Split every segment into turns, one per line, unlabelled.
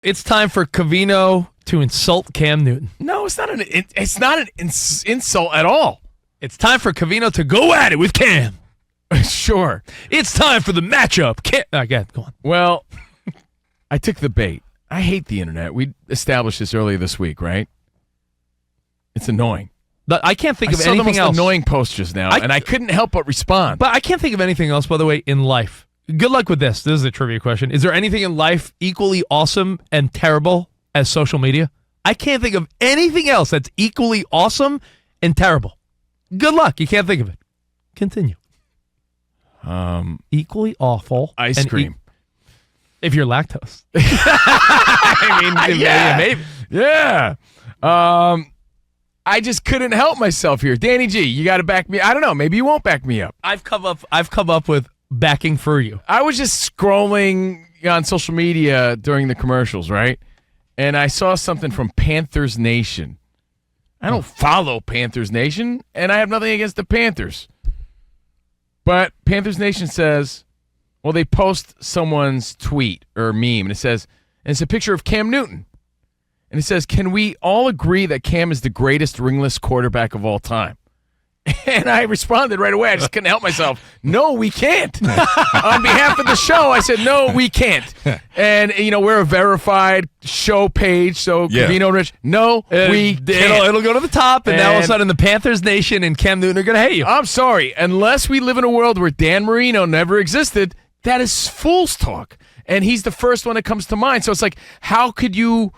It's time for COVINO to insult Cam Newton.
No, it's not an insult at all.
It's time for COVINO to go at it with Cam.
Sure.
It's time for the matchup. Again, go on.
Well, I took the bait. I hate the internet. We established this earlier this week, right? It's annoying.
But I can't think of
anything
anything else.
Annoying post just now, and I couldn't help but respond.
But I can't think of anything else, by the way, in life. Good luck with this. This is a trivia question. Is there anything in life equally awesome and terrible as social media? I can't think of anything else that's equally awesome and terrible. Good luck. You can't think of it. Continue. Equally awful.
Ice cream.
If you're lactose.
I mean,
yeah. Maybe.
Yeah. I just couldn't help myself here. Danny G, you got to back me. I don't know. Maybe you won't back me up.
I've come up with backing for you.
I was just scrolling on social media during the commercials, right? And I saw something from Panthers Nation. I don't follow Panthers Nation, and I have nothing against the Panthers. But Panthers Nation says, well, they post someone's tweet or meme, and it's a picture of Cam Newton. And it says, can we all agree that Cam is the greatest ringless quarterback of all time? And I responded right away. I just couldn't help myself. No, we can't. On behalf of the show, I said, no, we can't. And, we're a verified show page, so COVINO Rich, no, we can't.
It'll go to the top, and now all of a sudden the Panthers Nation and Cam Newton are going to hate you.
I'm sorry. Unless we live in a world where Dan Marino never existed, that is fool's talk. And he's the first one that comes to mind. So it's like, how could you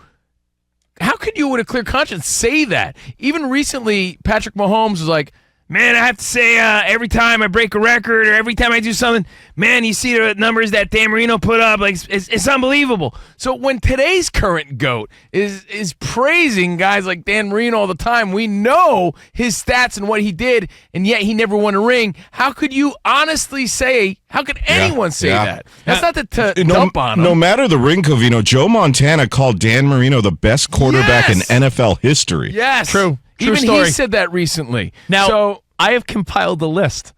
with a clear conscience say that? Even recently, Patrick Mahomes was like, man, I have to say, every time I break a record or every time I do something, man, you see the numbers that Dan Marino put up, like it's unbelievable. So when today's current GOAT is praising guys like Dan Marino all the time, we know his stats and what he did, and yet he never won a ring. How could you honestly say, how could anyone say that? That's not to dump on him.
No matter the ring, COVINO, Joe Montana called Dan Marino the best quarterback in NFL history.
Yes.
True
Even
story.
He said that recently.
Now, I have compiled a list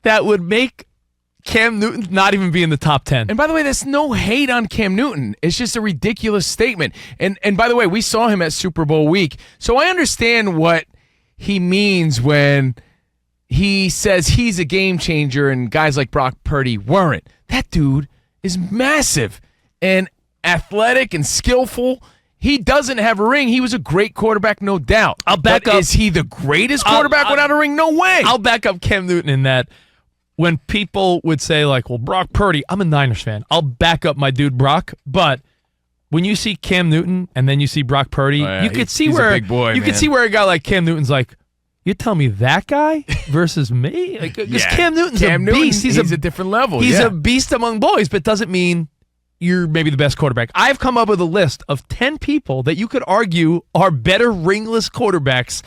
that would make Cam Newton not even be in the top 10.
And by the way, there's no hate on Cam Newton. It's just a ridiculous statement. And by the way, we saw him at Super Bowl week. So I understand what he means when he says he's a game changer and guys like Brock Purdy weren't. That dude is massive and athletic and skillful. He doesn't have a ring. He was a great quarterback, no doubt.
I'll back up.
Is he the greatest quarterback without a ring? No way.
I'll back up Cam Newton in that when people would say, like, well, Brock Purdy, I'm a Niners fan. I'll back up my dude Brock. But when you see Cam Newton and then you see Brock Purdy, you could see
he's
where
a big boy,
you could see where a guy like Cam Newton's like, you tell me that guy versus me? Because Cam Newton's a beast. He's a
different level.
He's a beast among boys, but doesn't mean you're maybe the best quarterback. I've come up with a list of 10 people that you could argue are better ringless quarterbacks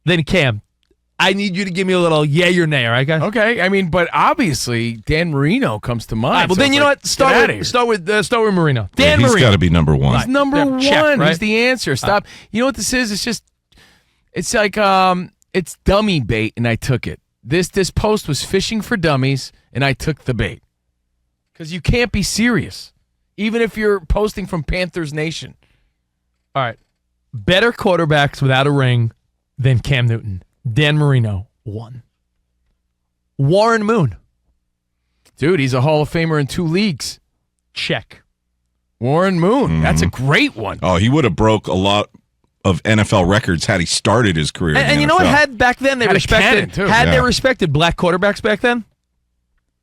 than Cam. I need you to give me a little yay or nay, all right, guys?
Okay, I mean, but obviously Dan Marino comes to mind.
All right, well,
so
then you know what? Start with Marino. Dan Marino.
He's got to be number one.
He's number one.
Check, right?
He's the answer. Stop. You know what this is? It's like it's dummy bait, and I took it. This post was fishing for dummies, and I took the bait. Because you can't be serious, even if you're posting from Panthers Nation.
All right. Better quarterbacks without a ring than Cam Newton. Dan Marino, 1. Warren Moon.
Dude, he's a Hall of Famer in 2 leagues.
Check.
Warren Moon. That's a great one.
Oh, he would have broke a lot of NFL records had he started his career in the
And you know what? Back then they respected. They respected black quarterbacks back then,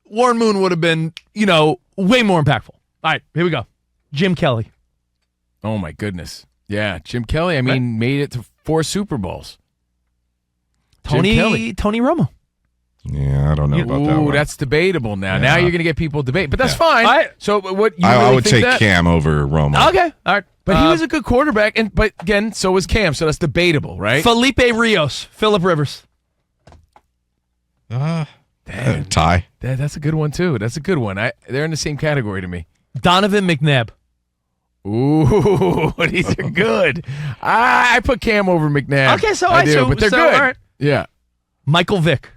Warren Moon would have been, way more impactful. All right, here we go. Jim Kelly.
Oh my goodness. Yeah, Jim Kelly. Made it to 4 Super Bowls.
Tony Romo.
Yeah, I don't know about that one.
That's debatable now.
Yeah.
Now you're going to get people debate, but that's fine.
All right.
So what you
I
really
would
think
take Cam over Romo.
Okay, all right.
But he was a good quarterback, but again, so was Cam, so that's debatable, right?
Felipe Rios, Phillip Rivers.
Tie.
That's a good one, too. That's a good one. They're in the same category to me.
Donovan McNabb.
Ooh, these are good. I put Cam over McNabb.
Okay,
but they're good.
All right.
Yeah.
Michael Vick.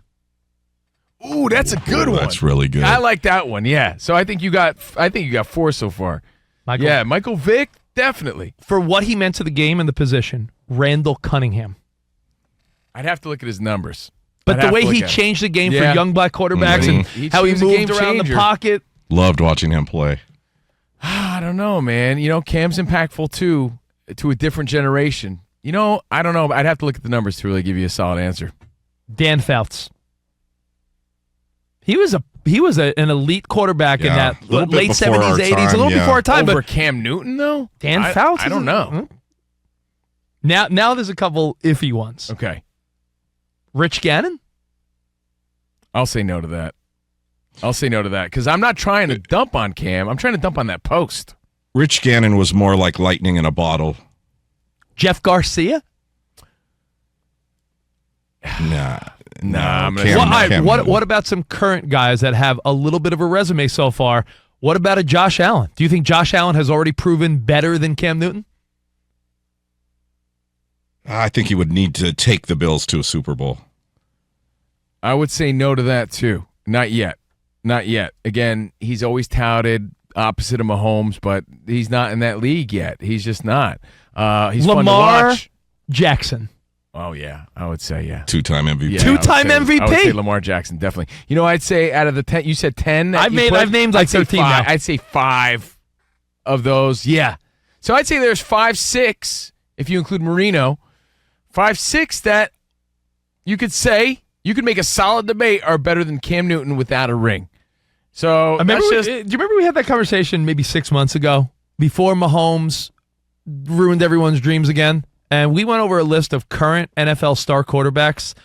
Ooh, that's a good one.
That's really good.
I like that one. Yeah. So I think you got 4 so far. Michael Vick. definitely.
For what he meant to the game and the position, Randall Cunningham.
I'd have to look at his numbers.
But the way he changed the game for young black quarterbacks and how he
was a
moved
game
around the
changer.
pocket.
Loved watching him play.
I don't know, man. Cam's impactful too to a different generation. I don't know. I'd have to look at the numbers to really give you a solid answer.
Dan Fouts. He was an elite quarterback in that
little bit
late
before our
70s, 80s, a
time,
little before our time.
Over
But
Cam Newton, though?
Dan Fouts?
I don't know.
Now there's a couple iffy ones.
Okay.
Rich Gannon?
I'll say no to that. Because I'm not trying to dump on Cam. I'm trying to dump on that post.
Rich Gannon was more like lightning in a bottle.
Jeff Garcia?
Nah.
I'm gonna
Cam
What
Newton.
about some current guys that have a little bit of a resume so far? What about a Josh Allen? Do you think Josh Allen has already proven better than Cam Newton?
I think he would need to take the Bills to a Super Bowl.
I would say no to that, too. Not yet. Again, he's always touted opposite of Mahomes, but he's not in that league yet. He's just not. He's fun to
Lamar
watch.
Jackson.
Oh, yeah. I would say, yeah.
Two-time MVP.
Yeah,
Two-time
I would say
MVP.
Lamar Jackson, definitely. I'd say out of the 10, you said 10.
I've named like 13 now.
I'd say 5 of those. Yeah. So I'd say there's 5, 6, if you include Marino. 5, 6 that you could say, you could make a solid debate are better than Cam Newton without a ring. So
Do you remember we had that conversation maybe 6 months ago before Mahomes ruined everyone's dreams again? And we went over a list of current NFL star quarterbacks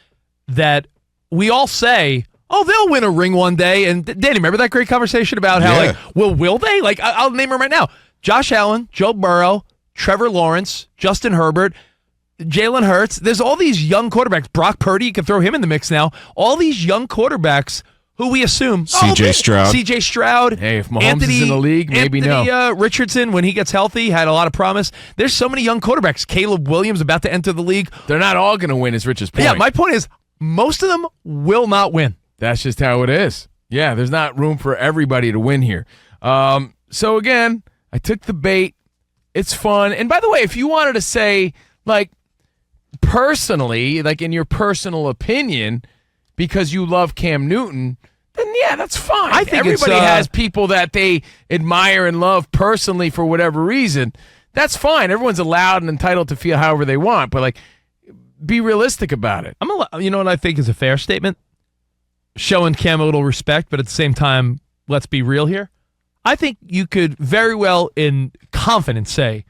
that we all say, oh, they'll win a ring one day. And Danny, remember that great conversation about how, will they? Like, I'll name them right now. Josh Allen, Joe Burrow, Trevor Lawrence, Justin Herbert, Jalen Hurts. There's all these young quarterbacks. Brock Purdy, you can throw him in the mix now. All these young quarterbacks who we assume. C.J. Stroud.
Hey, if Mahomes is in the league, maybe
Anthony Richardson, when he gets healthy, had a lot of promise. There's so many young quarterbacks. Caleb Williams about to enter the league.
They're not all going to win, is Rich's point.
Yeah, my point is most of them will not win.
That's just how it is. Yeah, there's not room for everybody to win here. So, again, I took the bait. It's fun. And, by the way, if you wanted to say, like, personally, like in your personal opinion, because you love Cam Newton, then yeah, that's fine.
I think
everybody has people that they admire and love personally for whatever reason. That's fine. Everyone's allowed and entitled to feel however they want, but like, be realistic about it.
You know what I think is a fair statement? Showing Cam a little respect, but at the same time, let's be real here. I think you could very well, in confidence, say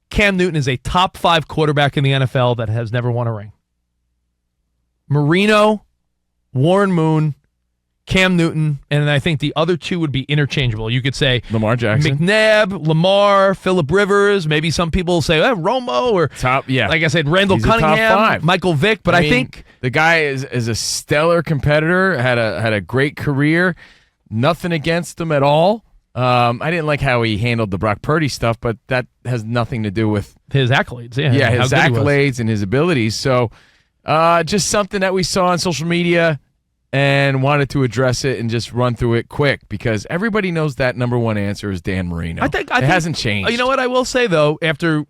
Cam Newton is a top 5 quarterback in the NFL that has never won a ring. Marino, Warren Moon, Cam Newton, and I think the other 2 would be interchangeable. You could say
Lamar Jackson,
McNabb, Lamar, Phillip Rivers. Maybe some people say Romo or like I said, Randall Cunningham, Michael Vick. But I think
the guy is a stellar competitor. Had a great career. Nothing against him at all. I didn't like how he handled the Brock Purdy stuff, but that has nothing to do with
his accolades.
Yeah, his accolades and his abilities. So just something that we saw on social media and wanted to address it and just run through it quick because everybody knows that number one answer is Dan Marino.
I think
it hasn't changed.
You know what I will say, though, after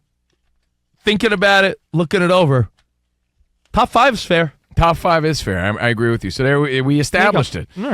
thinking about it, looking it over, top 5 is fair.
Top 5 is fair. I agree with you. So there we established it.
All right.